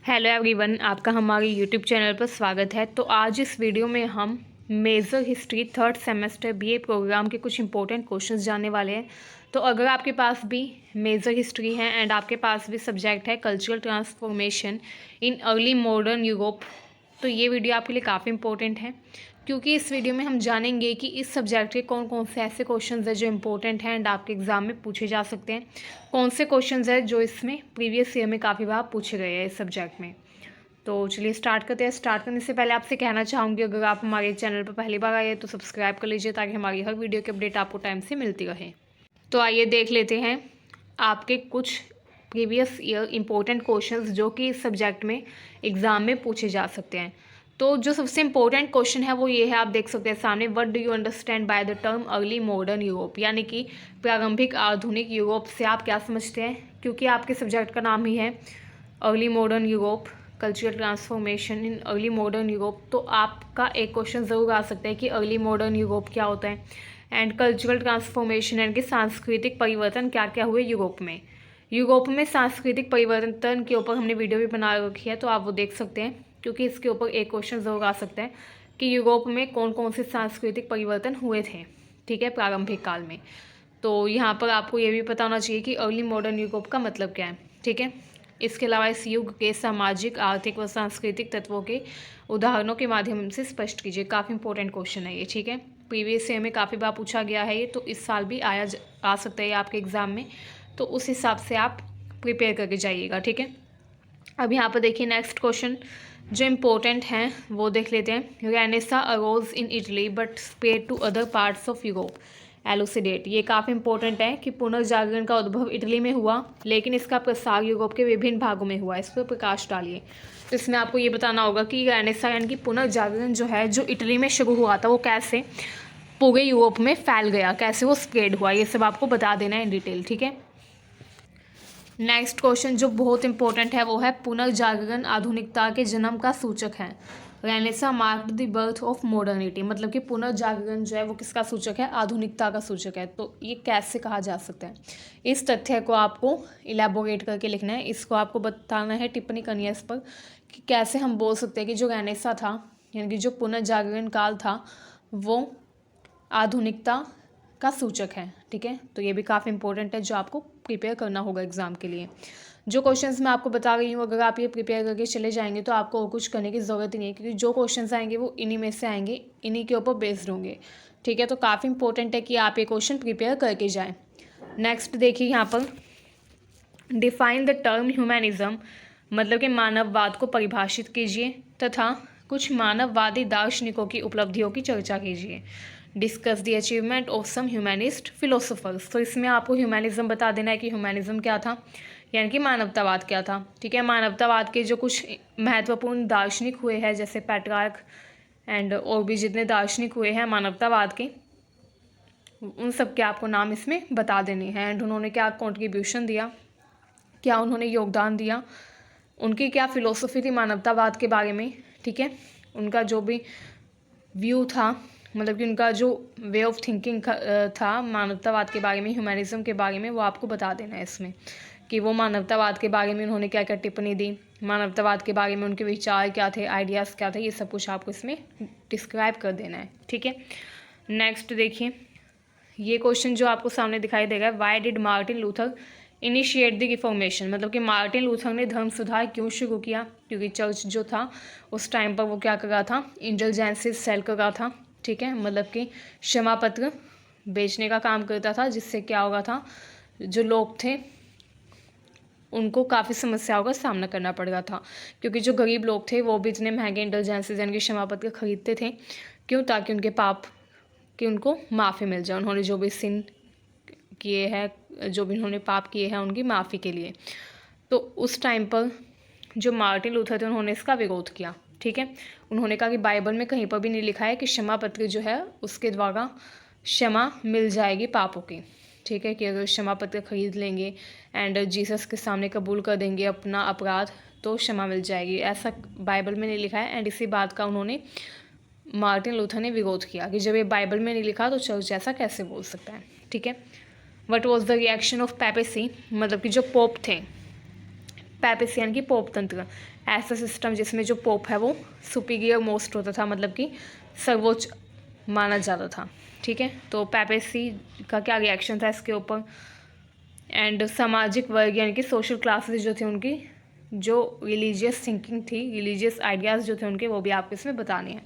Hello everyone, आपका हमारे YouTube channel पर स्वागत है। तो आज इस वीडियो में हम major history third semester BA program के कुछ इंपॉर्टेंट क्वेश्चंस जानने वाले हैं। तो अगर आपके पास भी मेजर हिस्ट्री है एंड आपके पास भी सब्जेक्ट है cultural transformation in early modern Europe, तो ये वीडियो आपके लिए काफ़ी इंपॉर्टेंट है, क्योंकि इस वीडियो में हम जानेंगे कि इस सब्जेक्ट के कौन कौन से ऐसे क्वेश्चंस हैं जो इंपॉर्टेंट हैं एंड आपके एग्जाम में पूछे जा सकते हैं, कौन से क्वेश्चंस हैं जो इसमें प्रीवियस ईयर में काफ़ी बार पूछे गए हैं इस सब्जेक्ट में। तो चलिए स्टार्ट करते हैं। स्टार्ट करने से पहले आपसे कहना चाहूँगी, अगर आप हमारे चैनल पर पहली बार आए तो सब्सक्राइब कर लीजिए ताकि हमारी हर वीडियो की अपडेट आपको टाइम से मिलती रहे। तो आइए देख लेते हैं आपके कुछ प्रीवियस ईयर इंपॉर्टेंट क्वेश्चंस जो कि इस सब्जेक्ट में एग्ज़ाम में पूछे जा सकते हैं। तो जो सबसे इम्पोर्टेंट क्वेश्चन है वो ये है, आप देख सकते हैं सामने, what do you understand by the term early modern Europe, यानी कि प्रारंभिक आधुनिक यूरोप से आप क्या समझते हैं। क्योंकि आपके सब्जेक्ट का नाम ही है early modern Europe, cultural transformation in early modern Europe, तो आपका एक क्वेश्चन ज़रूर आ सकता है कि अर्ली मॉडर्न यूरोप क्या होता है एंड कल्चरल ट्रांसफॉर्मेशन यानी कि सांस्कृतिक परिवर्तन क्या क्या हुए यूरोप में। यूरोप में सांस्कृतिक परिवर्तन के ऊपर हमने वीडियो भी बना रखी है, तो आप वो देख सकते हैं, क्योंकि इसके ऊपर एक क्वेश्चन ज़रूर आ सकता है कि यूरोप में कौन कौन से सांस्कृतिक परिवर्तन हुए थे, ठीक है, प्रारंभिक काल में। तो यहाँ पर आपको ये भी पता होना चाहिए कि अर्ली मॉडर्न यूरोप का मतलब क्या है, ठीक है। इसके अलावा इस युग के सामाजिक, आर्थिक व सांस्कृतिक तत्वों के उदाहरणों के माध्यम से स्पष्ट कीजिए। काफ़ी इंपॉर्टेंट क्वेश्चन है ये, ठीक है। प्रीवियस ईयर में काफ़ी बार पूछा गया है ये, तो इस साल भी आ सकता है आपके एग्ज़ाम में, तो उस हिसाब से आप प्रिपेयर करके जाइएगा, ठीक है। अब यहाँ पर देखिए नेक्स्ट क्वेश्चन जो इम्पोर्टेंट हैं वो देख लेते हैं। Renaissance arose in Italy but spread to other parts of Europe, elucidate. ये काफ़ी इंपॉर्टेंट है कि पुनर्जागरण का उद्भव इटली में हुआ, लेकिन इसका प्रसार यूरोप के विभिन्न भागों में हुआ। इस पर प्रकाश डालिए। तो इसमें आपको ये बताना होगा कि रेनेसा यानी कि पुनर्जागरण जो है, जो इटली में शुरू हुआ था, वो कैसे पूरे यूरोप में फैल गया, कैसे वो स्प्रेड हुआ, ये सब आपको बता देना है इन डिटेल, ठीक है। नेक्स्ट क्वेश्चन जो बहुत इंपॉर्टेंट है वो है, पुनर्जागरण आधुनिकता के जन्म का सूचक है। Renaissance marked the birth of modernity, मतलब कि पुनर्जागरण जो है वो किसका सूचक है, आधुनिकता का सूचक है। तो ये कैसे कहा जा सकता है, इस तथ्य को आपको इलेबोरेट करके लिखना है, इसको आपको बताना है, टिप्पणी करनी है इस पर कि कैसे हम बोल सकते हैं कि जो रेनेसा था यानी कि जो पुनर्जागरण काल था वो आधुनिकता का सूचक है, ठीक है। तो ये भी काफ़ी इंपॉर्टेंट है जो आपको प्रिपेयर करना होगा एग्जाम के लिए। जो क्वेश्चंस मैं आपको बता रही हूँ, अगर आप ये प्रिपेयर करके चले जाएंगे तो आपको और कुछ करने की ज़रूरत ही नहीं है, क्योंकि जो क्वेश्चंस आएंगे वो इन्हीं में से आएंगे, इन्हीं के ऊपर बेस्ड होंगे, ठीक है। तो काफ़ी इंपॉर्टेंट है कि आप ये क्वेश्चन प्रिपेयर करके जाएँ। नेक्स्ट देखिए यहाँ पर, डिफाइन द टर्म ह्यूमैनिज्म, मतलब कि मानववाद को परिभाषित कीजिए तथा कुछ मानववादी दार्शनिकों की उपलब्धियों की चर्चा कीजिए। Discuss the achievement of some humanist philosophers. तो इसमें आपको ह्यूमैनिज्म बता देना है कि ह्यूमैनिज्म क्या था, यानी कि मानवतावाद क्या था, ठीक है। मानवतावाद के जो कुछ महत्वपूर्ण दार्शनिक हुए हैं, जैसे पेट्रार्क एंड और भी जितने दार्शनिक हुए हैं मानवतावाद के, उन सब के आपको नाम इसमें बता देने हैं एंड उन्होंने क्या कॉन्ट्रीब्यूशन दिया, क्या उन्होंने योगदान दिया, उनकी क्या फ़िलोसफी थी मानवतावाद के बारे में, ठीक है। उनका जो भी व्यू था, मतलब कि उनका जो वे ऑफ थिंकिंग था मानवतावाद के बारे में, ह्यूमैनिज्म के बारे में, वो आपको बता देना है इसमें कि वो मानवतावाद के बारे में उन्होंने क्या क्या टिप्पणी दी, मानवतावाद के बारे में उनके विचार क्या थे, आइडियाज़ क्या थे, ये सब कुछ आपको इसमें डिस्क्राइब कर देना है, ठीक है। नेक्स्ट देखिए, ये क्वेश्चन जो आपको सामने दिखाई देगा, why did Martin Luther initiate the reformation, मतलब कि मार्टिन लूथर ने धर्म सुधार क्यों शुरू किया। क्योंकि चर्च जो था उस टाइम पर वो क्या कर रहा था, इंडल्जेंसेस सेल कर रहा था, ठीक है, मतलब कि क्षमा पत्र बेचने का काम करता था, जिससे क्या होगा था, जो लोग थे उनको काफ़ी समस्याओं का सामना करना पड़ रहा था, क्योंकि जो गरीब लोग थे वो भी इतने महंगे इंडल्जेंसेस यानी कि क्षमा पत्र खरीदते थे, क्यों, ताकि उनके पाप कि उनको माफ़ी मिल जाए, उन्होंने जो भी सिन किए हैं, जो भी उन्होंने पाप किए हैं, उनकी माफ़ी के लिए। तो उस टाइम पर जो मार्टिन लूथर थे उन्होंने इसका विरोध किया, ठीक है। उन्होंने कहा कि बाइबल में कहीं पर भी नहीं लिखा है कि क्षमा पत्र जो है उसके द्वारा क्षमा मिल जाएगी पापों की, ठीक है, कि अगर क्षमा पत्र खरीद लेंगे एंड जीसस के सामने कबूल कर देंगे अपना अपराध तो क्षमा मिल जाएगी, ऐसा बाइबल में नहीं लिखा है। एंड इसी बात का उन्होंने, मार्टिन लूथर ने विरोध किया कि जब ये बाइबल में नहीं लिखा तो चर्च ऐसा कैसे बोल सकता है, ठीक है। What was the reaction of Pepsi, मतलब कि जो पोप थे, पैपेसी यानी कि पोप तंत्र, ऐसा सिस्टम जिसमें जो पोप है वो सुपीरियर मोस्ट होता था, मतलब कि सर्वोच्च माना जाता था। ठीक है, तो पैपेसी का क्या रिएक्शन था इसके ऊपर। एंड सामाजिक वर्ग यानी कि सोशल क्लासेस जो थे उनकी जो रिलीजियस थिंकिंग थी, रिलीजियस आइडियाज़ जो थे उनके, वो भी आपको इसमें बताने हैं।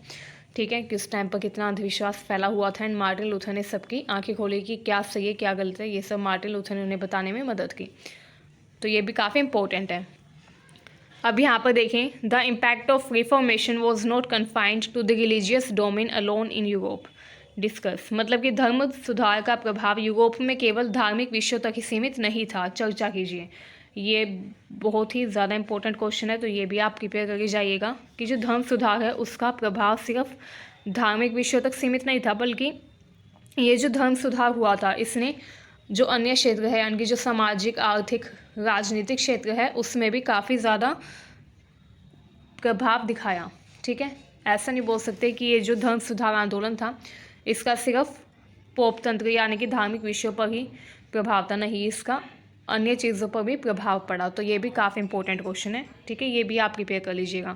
ठीक है, कि उस टाइम पर कितना अंधविश्वास फैला हुआ था। एंड मार्टिन लूथर ने सबकी आंखें खोली कि क्या सही है क्या गलत है, ये सब मार्टिन लूथर ने उन्हें बताने में मदद की। तो ये भी काफ़ी इंपॉर्टेंट है। अब यहाँ पर देखें, the impact of reformation was not confined to the religious domain alone in Europe. Discuss, मतलब कि धर्म सुधार का प्रभाव यूरोप में केवल धार्मिक विषयों तक ही सीमित नहीं था। चर्चा कीजिए। ये बहुत ही ज़्यादा इंपॉर्टेंट क्वेश्चन है, तो ये भी आप प्रिपेयर करके जाइएगा कि जो धर्म सुधार है उसका प्रभाव सिर्फ धार्मिक विषयों तक सीमित नहीं था, बल्कि ये जो धर्म सुधार हुआ था इसने जो अन्य क्षेत्र है, यानी कि जो सामाजिक, आर्थिक, राजनीतिक क्षेत्र है उसमें भी काफ़ी ज़्यादा प्रभाव दिखाया। ठीक है, ऐसा नहीं बोल सकते कि ये जो धर्म सुधार आंदोलन था इसका सिर्फ पोप तंत्र यानी कि धार्मिक विषयों पर ही प्रभाव था, नहीं, इसका अन्य चीज़ों पर भी प्रभाव पड़ा। तो ये भी काफ़ी इंपॉर्टेंट क्वेश्चन है। ठीक है, ये भी आप प्रिपेयर कर लीजिएगा।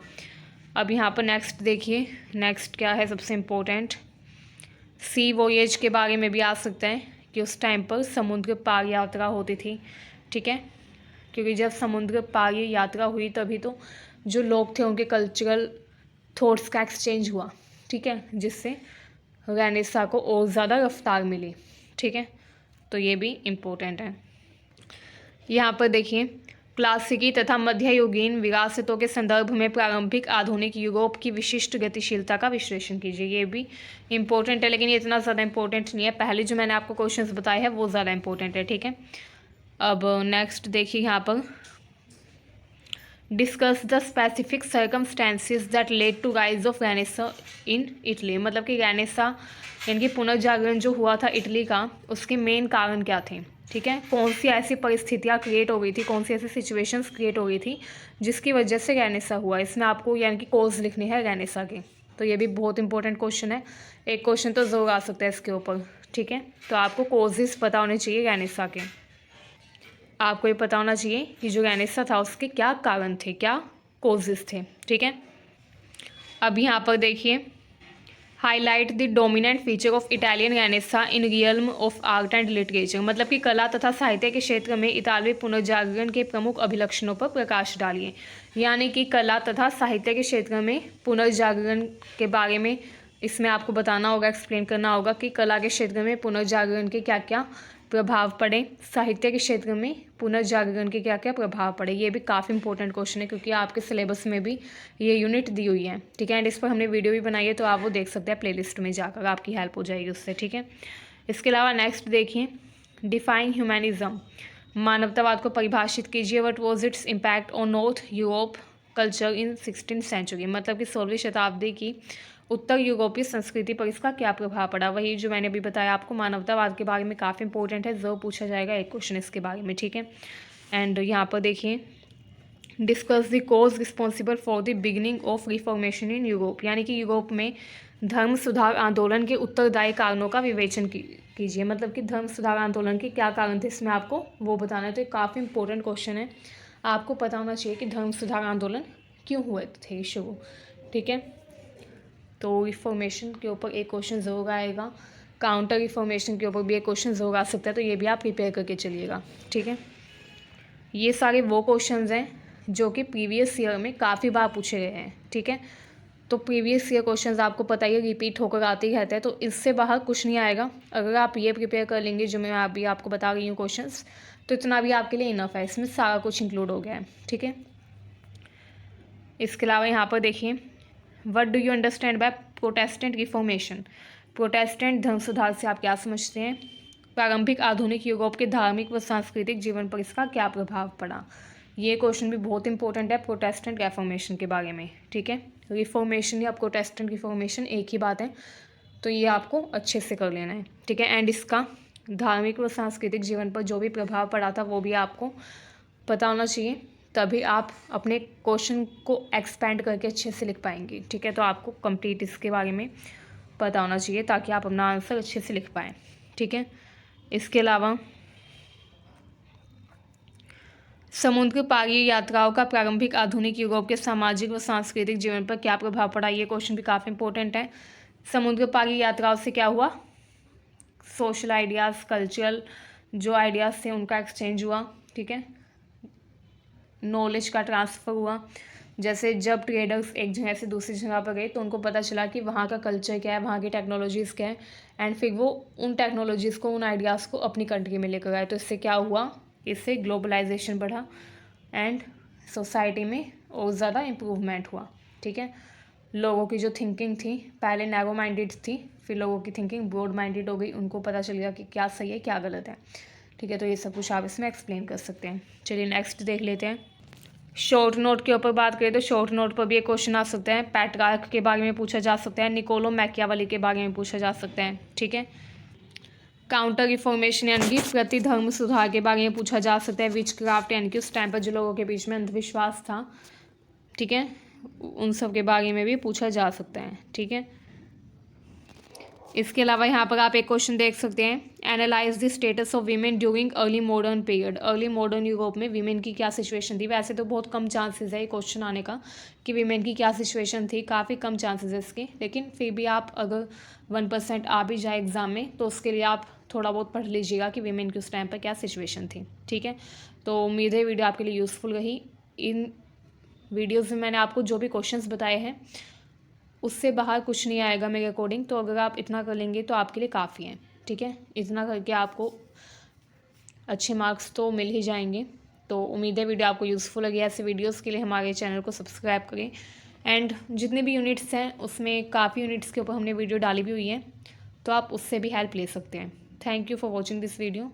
अब यहाँ पर नेक्स्ट देखिए, नेक्स्ट क्या है सबसे इम्पोर्टेंट, सी वॉयेज के बारे में भी आ सकता है कि उस टाइम पर समुद्र पार यात्रा होती थी। ठीक है, क्योंकि जब समुद्र पार यात्रा हुई तभी तो जो लोग थे उनके कल्चरल थॉट्स का एक्सचेंज हुआ। ठीक है, जिससे रेनेसां को और ज़्यादा रफ्तार मिली। ठीक है, तो ये भी इम्पोर्टेंट है। यहाँ पर देखिए, क्लासिकी तथा मध्ययुगीन विरासतों के संदर्भ में प्रारंभिक आधुनिक यूरोप की विशिष्ट गतिशीलता का विश्लेषण कीजिए। ये भी इम्पोर्टेंट है, लेकिन ये इतना ज़्यादा इंपॉर्टेंट नहीं है। पहले जो मैंने आपको क्वेश्चंस बताए हैं वो ज़्यादा इंपॉर्टेंट है। ठीक है, अब नेक्स्ट देखिए, यहाँ पर discuss the specific circumstances that led to rise of renaissance in Italy. मतलब कि रेनेसां यानी कि पुनर्जागरण जो हुआ था इटली का, उसके मेन कारण क्या थे। ठीक है, कौन सी ऐसी परिस्थितियाँ क्रिएट हो गई थी, कौन सी ऐसी सिचुएशंस क्रिएट हो गई थी जिसकी वजह से रेनेसां हुआ। इसमें आपको यानी कि कॉज लिखनी है रेनेसां की। तो ये भी बहुत इंपॉर्टेंट क्वेश्चन है, एक क्वेश्चन तो ज़रूर आ सकता है इसके ऊपर। ठीक है, तो आपको कॉजेस पता होने चाहिए रेनेसां के। आपको ये पता होना चाहिए कि जो रेनेसां था उसके क्या कारण थे, क्या कॉजेस थे। ठीक है, अब यहाँ पर देखिए, highlight the dominant feature of Italian renaissance in realm of art and literature. मतलब कि कला तथा साहित्य के क्षेत्र में इतालवी पुनर्जागरण के प्रमुख अभिलक्षणों पर प्रकाश डालिए। यानी कि कला तथा साहित्य के क्षेत्र में पुनर्जागरण के बारे में इसमें आपको बताना होगा, एक्सप्लेन करना होगा कि कला के क्षेत्र में पुनर्जागरण के क्या क्या प्रभाव पड़े, साहित्य के क्षेत्र में पुनर्जागरण के क्या क्या प्रभाव पड़े। ये भी काफ़ी इंपॉर्टेंट क्वेश्चन है, क्योंकि आपके सिलेबस में भी ये यूनिट दी हुई है। ठीक है, एंड इस पर हमने वीडियो भी बनाई है, तो आप वो देख सकते हैं प्लेलिस्ट में जाकर, आपकी हेल्प हो जाएगी उससे। ठीक है, इसके अलावा नेक्स्ट देखिए, डिफाइन ह्यूमैनिज्म। मानवतावाद को परिभाषित कीजिए। What was its impact on north Europe culture in 16th century. मतलब कि 16वीं शताब्दी की उत्तर यूरोपीय संस्कृति पर इसका क्या प्रभाव पड़ा। वही जो मैंने अभी बताया आपको, मानवतावाद के बारे में काफ़ी इंपॉर्टेंट है, जरूर पूछा जाएगा एक क्वेश्चन इसके बारे में। ठीक है, एंड यहाँ पर देखिए, discuss the cause responsible for the beginning of reformation in Europe. यानी कि यूरोप में धर्म सुधार आंदोलन के उत्तरदायी कारणों का विवेचन कीजिए। मतलब कि धर्म सुधार आंदोलन के क्या कारण थे, इसमें आपको वो बताना है। तो ये काफ़ी इंपॉर्टेंट क्वेश्चन है, आपको पता होना चाहिए कि धर्म सुधार आंदोलन क्यों हुए थे शुरू। ठीक है, तो रिफॉर्मेशन के ऊपर एक क्वेश्चन ज़रूर आएगा, काउंटर रिफॉर्मेशन के ऊपर भी एक क्वेश्चन ज़रूर आ सकता है, तो ये भी आप प्रिपेयर करके चलिएगा। ठीक है, ये सारे वो क्वेश्चंस हैं जो कि प्रीवियस ईयर में काफ़ी बार पूछे गए हैं। ठीक है, तो प्रीवियस ईयर क्वेश्चंस आपको पता ही है रिपीट होकर आते ही रहते हैं, तो इससे बाहर कुछ नहीं आएगा। अगर आप ये प्रिपेयर कर लेंगे जो मैं अभी आपको बता रही हूँ क्वेश्चंस, तो इतना भी आपके लिए इनफ है, इसमें सारा कुछ इंक्लूड हो गया है। ठीक है, इसके अलावा यहाँ पर देखिए, what do you understand by Protestant reformation. Protestant धर्म सुधार से आप क्या समझते हैं। प्रारंभिक आधुनिक यूरोप के धार्मिक व सांस्कृतिक जीवन पर इसका क्या प्रभाव पड़ा। ये क्वेश्चन भी बहुत इंपॉर्टेंट है प्रोटेस्टेंट रिफॉर्मेशन के बारे में। ठीक है, रिफॉर्मेशन या प्रोटेस्टेंट रिफॉर्मेशन एक ही बात है, तो ये आपको अच्छे से कर लेना है। ठीक है, एंड इसका धार्मिक व सांस्कृतिक जीवन पर जो भी प्रभाव पड़ा था वो भी आपको पता होना चाहिए, तभी आप अपने क्वेश्चन को एक्सपेंड करके अच्छे से लिख पाएंगे। ठीक है, तो आपको कंप्लीट इसके बारे में पता होना चाहिए ताकि आप अपना आंसर अच्छे से लिख पाएँ। ठीक है, इसके अलावा समुद्र पारी यात्राओं का प्रारंभिक आधुनिक यूरोप के सामाजिक व सांस्कृतिक जीवन पर क्या प्रभाव पड़ा? ये क्वेश्चन भी काफ़ी इंपॉर्टेंट है। समुद्र पारी यात्राओं से क्या हुआ? सोशल आइडियाज़, कल्चरल जो आइडियाज़ थे उनका एक्सचेंज हुआ, ठीक है, नॉलेज का ट्रांसफ़र हुआ। जैसे जब ट्रेडर्स एक जगह से दूसरी जगह पर गए तो उनको पता चला कि वहाँ का कल्चर क्या है, वहाँ की टेक्नोलॉजीज़ क्या है, एंड फिर वो उन टेक्नोलॉजीज़ को, उन आइडियाज़ को अपनी कंट्री में लेकर आए। तो इससे क्या हुआ? इससे ग्लोबलाइजेशन बढ़ा एंड सोसाइटी में और ज़्यादा इम्प्रूवमेंट हुआ, ठीक है। लोगों की जो थिंकिंग थी पहले नैरो माइंडेड थी, फिर लोगों की थिंकिंग ब्रॉड माइंडेड हो गई, उनको पता चल गया कि क्या सही है क्या गलत है, ठीक है। तो ये सब कुछ आप इसमें एक्सप्लेन कर सकते हैं। चलिए नेक्स्ट देख लेते हैं। शॉर्ट नोट के ऊपर बात करें तो शॉर्ट नोट पर भी एक क्वेश्चन आ सकते हैं। पेट्रार्क के बारे में पूछा जा सकता है, निकोलो मैकियावेली के बारे में पूछा जा सकता है, ठीक है। काउंटर रिफॉर्मेशन यानी कि प्रति धर्म सुधार के बारे में पूछा जा सकता है। विच क्राफ्ट यानी कि उस टाइम पर जो लोगों के बीच में अंधविश्वास था, ठीक है, उन सब के बारे में भी पूछा जा सकता है, ठीक है। इसके अलावा यहाँ पर आप एक क्वेश्चन देख सकते हैं, analyse the status of women during early modern period. Early modern Europe में वीमेन की क्या सिचुएशन थी? वैसे तो बहुत कम चांसेस है ये क्वेश्चन आने का कि वीमेन की क्या सिचुएशन थी, काफ़ी कम चांसेस है इसके, लेकिन फिर भी आप अगर 1% आ भी जाए एग्ज़ाम में तो उसके लिए आप थोड़ा बहुत पढ़ लीजिएगा कि वीमेन की उस टाइम पर क्या सिचुएशन थी, ठीक है। तो उम्मीद है वीडियो आपके लिए यूज़फुल रही। इन वीडियोज़ में मैंने आपको जो भी क्वेश्चंस बताए हैं उससे बाहर कुछ नहीं आएगा मेरे अकॉर्डिंग। तो अगर आप इतना कर लेंगे तो आपके लिए काफ़ी है, ठीक है। इतना करके आपको अच्छे मार्क्स तो मिल ही जाएंगे। तो उम्मीद है वीडियो आपको यूज़फुल लगी। ऐसे वीडियोस के लिए हमारे चैनल को सब्सक्राइब करें। एंड जितने भी यूनिट्स हैं उसमें काफ़ी यूनिट्स के ऊपर हमने वीडियो डाली भी हुई है, तो आप उससे भी हेल्प ले सकते हैं। Thank you for watching this video.